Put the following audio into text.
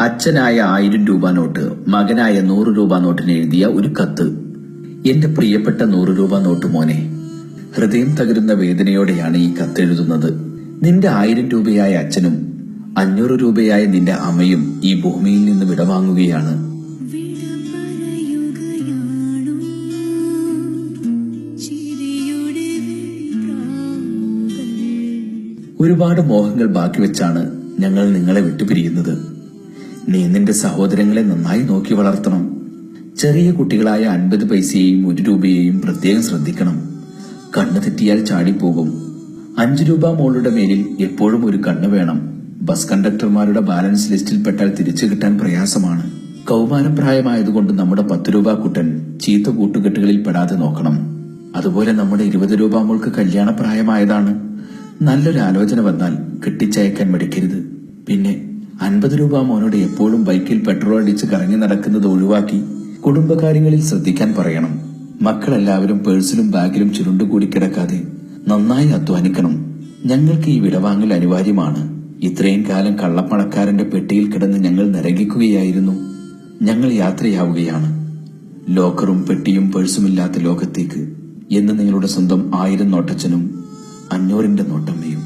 അച്ഛനായ 1000 രൂപ നോട്ട് മകനായ 100 രൂപ നോട്ടിന് എഴുതിയ ഒരു കത്ത്. എന്റെ പ്രിയപ്പെട്ട 100 രൂപ നോട്ട് മോനെ, ഹൃദയം തകരുന്ന വേദനയോടെയാണ് ഈ കത്തെഴുതുന്നത്. നിന്റെ 1000 രൂപയായ അച്ഛനും 500 രൂപയായ നിന്റെ അമ്മയും ഈ ഭൂമിയിൽ നിന്ന് വിടവാങ്ങുകയാണ്. ഒരുപാട് മോഹങ്ങൾ ബാക്കി വെച്ചാണ് ഞങ്ങൾ നിങ്ങളെ വിട്ടുപിരിയുന്നത്. നീ നിന്റെ സഹോദരങ്ങളെ നന്നായി നോക്കി വളർത്തണം. ചെറിയ കുട്ടികളായ 50 പൈസയെയും 1 രൂപയെയും പ്രത്യേകം ശ്രദ്ധിക്കണം. കണ്ണ് തെറ്റിയാൽ ചാടിപ്പോകും. 5 രൂപ മോളുടെ മേലിൽ എപ്പോഴും ഒരു കണ്ണ് വേണം. ബസ് കണ്ടക്ടർമാരുടെ ബാലൻസ് ലിസ്റ്റിൽ പെട്ടാൽ തിരിച്ചു കിട്ടാൻ പ്രയാസമാണ്. കൗമാരപ്രായമായതുകൊണ്ട് നമ്മുടെ 10 രൂപ കുട്ടൻ ചീത്ത കൂട്ടുകെട്ടുകളിൽ പെടാതെ നോക്കണം. അതുപോലെ നമ്മുടെ 20 രൂപ മോൾക്ക് കല്യാണപ്രായമായതാണ്. നല്ലൊരു ആലോചന വന്നാൽ കെട്ടിച്ചയക്കാൻ മടിക്കരുത്. പിന്നെ 50 രൂപ മോനോട് എപ്പോഴും ബൈക്കിൽ പെട്രോൾ അടിച്ച് കറങ്ങി നടക്കുന്നത് ഒഴിവാക്കി കുടുംബകാര്യങ്ങളിൽ ശ്രദ്ധിക്കാൻ പറയണം. മക്കളെല്ലാവരും പേഴ്സിലും ബാഗിലും ചുരുണ്ടുകൂടി കിടക്കാതെ നന്നായി അധ്വാനിക്കണം. ഞങ്ങൾക്ക് ഈ വിടവാങ്ങൽ അനിവാര്യമാണ്. ഇത്രയും കാലം കള്ളപ്പണക്കാരന്റെ പെട്ടിയിൽ കിടന്ന് ഞങ്ങൾ നരകിക്കുകയായിരുന്നു. ഞങ്ങൾ യാത്രയാവുകയാണ് ലോക്കറും പെട്ടിയും പേഴ്സുമില്ലാത്ത ലോകത്തേക്ക് എന്ന് നിങ്ങളുടെ സ്വന്തം 1000 നോട്ടച്ഛനും 500ന്റെ നോട്ടമ്മയും.